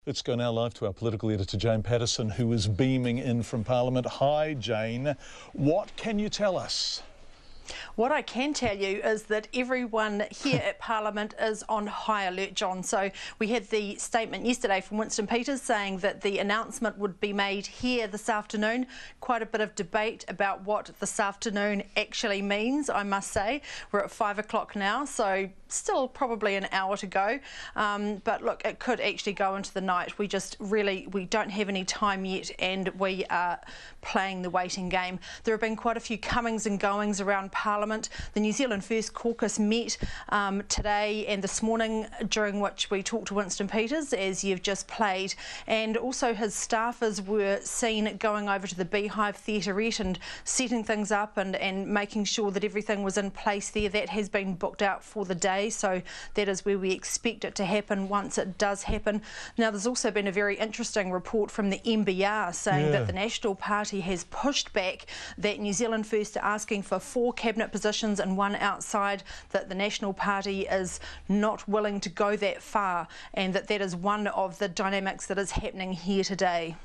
Let's go now live to our political editor, Jane Patterson, who is beaming in from Parliament. Hi, Jane. What can you tell us? What I can tell you is that everyone here at Parliament is on high alert, John. So we had the statement yesterday from Winston Peters saying that the announcement would be made here this afternoon. Quite a bit of debate about what this afternoon actually means, I must say. We're at 5 o'clock now, so still probably an hour to go. But look, it could actually go into the night. We don't have any time yet, and we are playing the waiting game. There have been quite a few comings and goings around Parliament. The New Zealand First caucus met today and this morning, during which we talked to Winston Peters, as you've just played, and also his staffers were seen going over to the Beehive Theaterette and setting things up and making sure that everything was in place there. That has been booked out for the day, so that is where we expect it to happen once it does happen. Now, there's also been a very interesting report from the MBR saying that the National Party has pushed back that New Zealand First are asking for 4 cabinet positions and 1 outside, that the National Party is not willing to go that far, and that is one of the dynamics that is happening here today.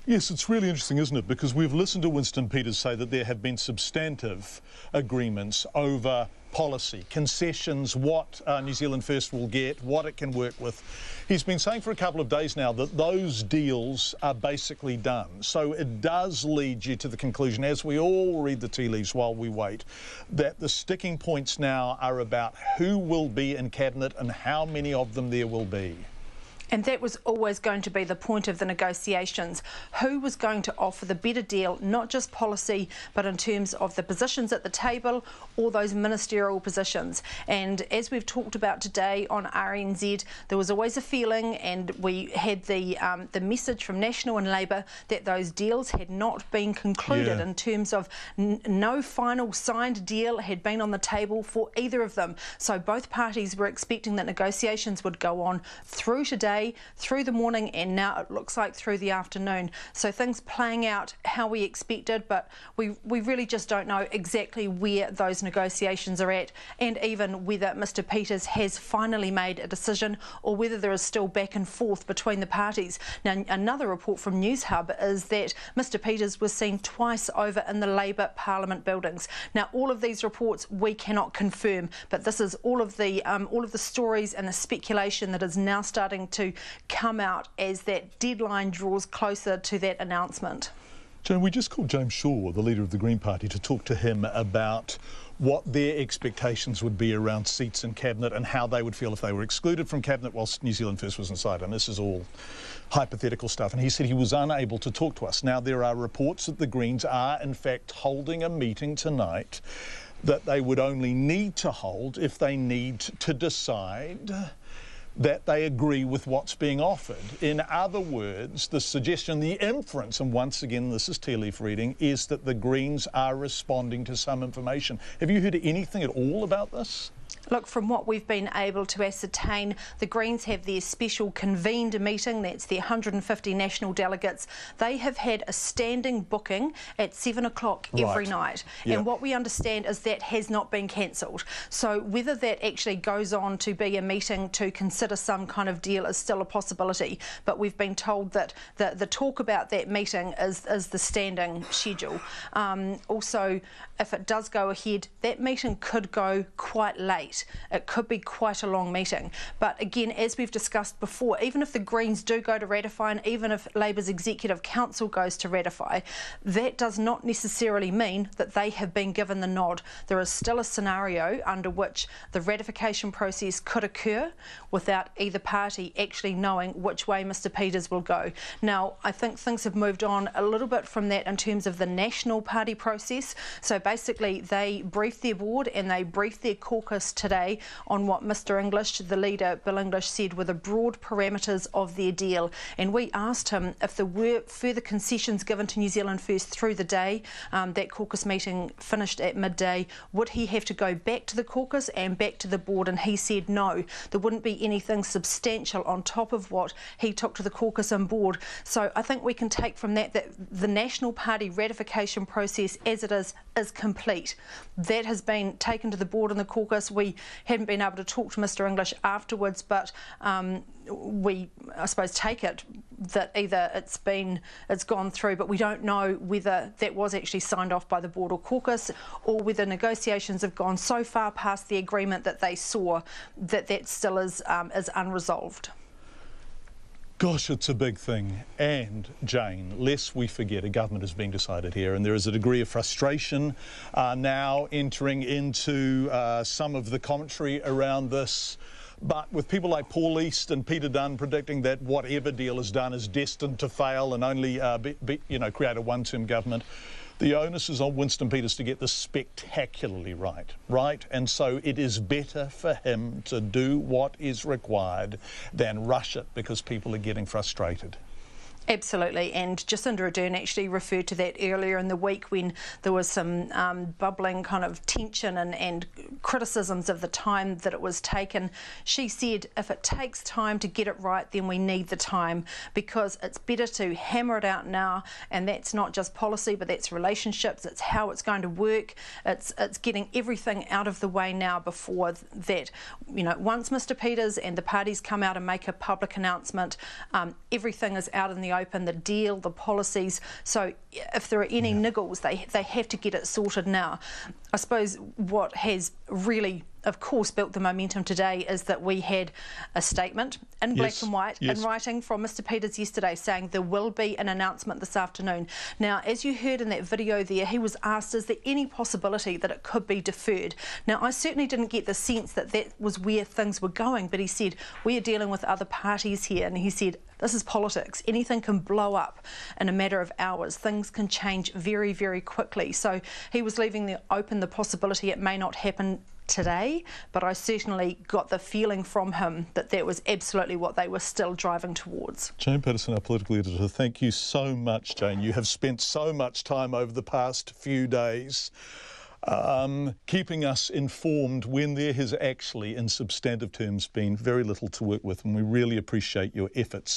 Yes, it's really interesting, isn't it? Because we've listened to Winston Peters say that there have been substantive agreements over policy, concessions, what New Zealand First will get, what it can work with. He's been saying for a couple of days now that those deals are basically done. So it does lead you to the conclusion, as we all read the tea leaves while we wait, that the sticking points now are about who will be in Cabinet and how many of them there will be. And that was always going to be the point of the negotiations. Who was going to offer the better deal, not just policy, but in terms of the positions at the table or those ministerial positions. And as we've talked about today on RNZ, there was always a feeling, and we had the message from National and Labour, that those deals had not been concluded in terms of no final signed deal had been on the table for either of them. So both parties were expecting that negotiations would go on through today, through the morning, and now it looks like through the afternoon. So things playing out how we expected, but we really just don't know exactly where those negotiations are at, and even whether Mr Peters has finally made a decision or whether there is still back and forth between the parties. Now, another report from News Hub is that Mr Peters was seen twice over in the Labour Parliament buildings. Now, all of these reports we cannot confirm, but this is all of the stories and the speculation that is now starting to come out as that deadline draws closer to that announcement. Jane, we just called James Shaw, the leader of the Green Party, to talk to him about what their expectations would be around seats in Cabinet and how they would feel if they were excluded from Cabinet whilst New Zealand First was inside. And this is all hypothetical stuff. And he said he was unable to talk to us. Now, there are reports that the Greens are, in fact, holding a meeting tonight that they would only need to hold if they need to decide that they agree with what's being offered. In other words, the suggestion, the inference, and once again this is tea leaf reading, is that the Greens are responding to some information. Have you heard anything at all about this? Look, from what we've been able to ascertain, the Greens have their special convened meeting. That's their 150 national delegates. They have had a standing booking at 7 o'clock every night. Yep. And what we understand is that has not been cancelled. So whether that actually goes on to be a meeting to consider some kind of deal is still a possibility. But we've been told that the talk about that meeting is the standing schedule. Also, if it does go ahead, that meeting could go quite late. It could be quite a long meeting. But again, as we've discussed before, even if the Greens do go to ratify, and even if Labour's Executive Council goes to ratify, that does not necessarily mean that they have been given the nod. There is still a scenario under which the ratification process could occur without either party actually knowing which way Mr Peters will go. Now, I think things have moved on a little bit from that in terms of the National Party process. So basically, they briefed their board and they briefed their caucus today on what Mr English, the leader, Bill English, said were the broad parameters of their deal. And we asked him if there were further concessions given to New Zealand First through the day. That caucus meeting finished at midday. Would he have to go back to the caucus and back to the board? And he said no, there wouldn't be anything substantial on top of what he took to the caucus and board. So I think we can take from that that the National Party ratification process as it is complete. That has been taken to the board and the caucus. we hadn't been able to talk to Mr English afterwards, but we, I suppose, take it that either it's gone through, but we don't know whether that was actually signed off by the board or caucus, or whether negotiations have gone so far past the agreement that they saw that still is unresolved. Gosh, it's a big thing. And, Jane, lest we forget, a government is being decided here, and there is a degree of frustration now entering into some of the commentary around this. But with people like Paul East and Peter Dunn predicting that whatever deal is done is destined to fail and only create a one-term government, the onus is on Winston Peters to get this spectacularly right? And so it is better for him to do what is required than rush it because people are getting frustrated. Absolutely, and Jacinda Ardern actually referred to that earlier in the week when there was some bubbling kind of tension and criticisms of the time that it was taken. She said if it takes time to get it right, then we need the time, because it's better to hammer it out now, and that's not just policy, but that's relationships, it's how it's going to work, it's getting everything out of the way now before that, once Mr Peters and the parties come out and make a public announcement, everything is out in the open, the deal, the policies. So if there are any niggles, they have to get it sorted now. I suppose what has really, of course, built the momentum today is that we had a statement in black and white in writing from Mr Peters yesterday saying there will be an announcement this afternoon. Now, as you heard in that video there, he was asked, is there any possibility that it could be deferred? Now, I certainly didn't get the sense that that was where things were going, but he said, we are dealing with other parties here, and he said, this is politics. Anything can blow up in a matter of hours. Things can change very, very quickly. So he was leaving open the possibility it may not happen today, but I certainly got the feeling from him that that was absolutely what they were still driving towards. Jane Patterson, our political editor, thank you so much, Jane. You have spent so much time over the past few days keeping us informed when there has actually, in substantive terms, been very little to work with, and we really appreciate your efforts.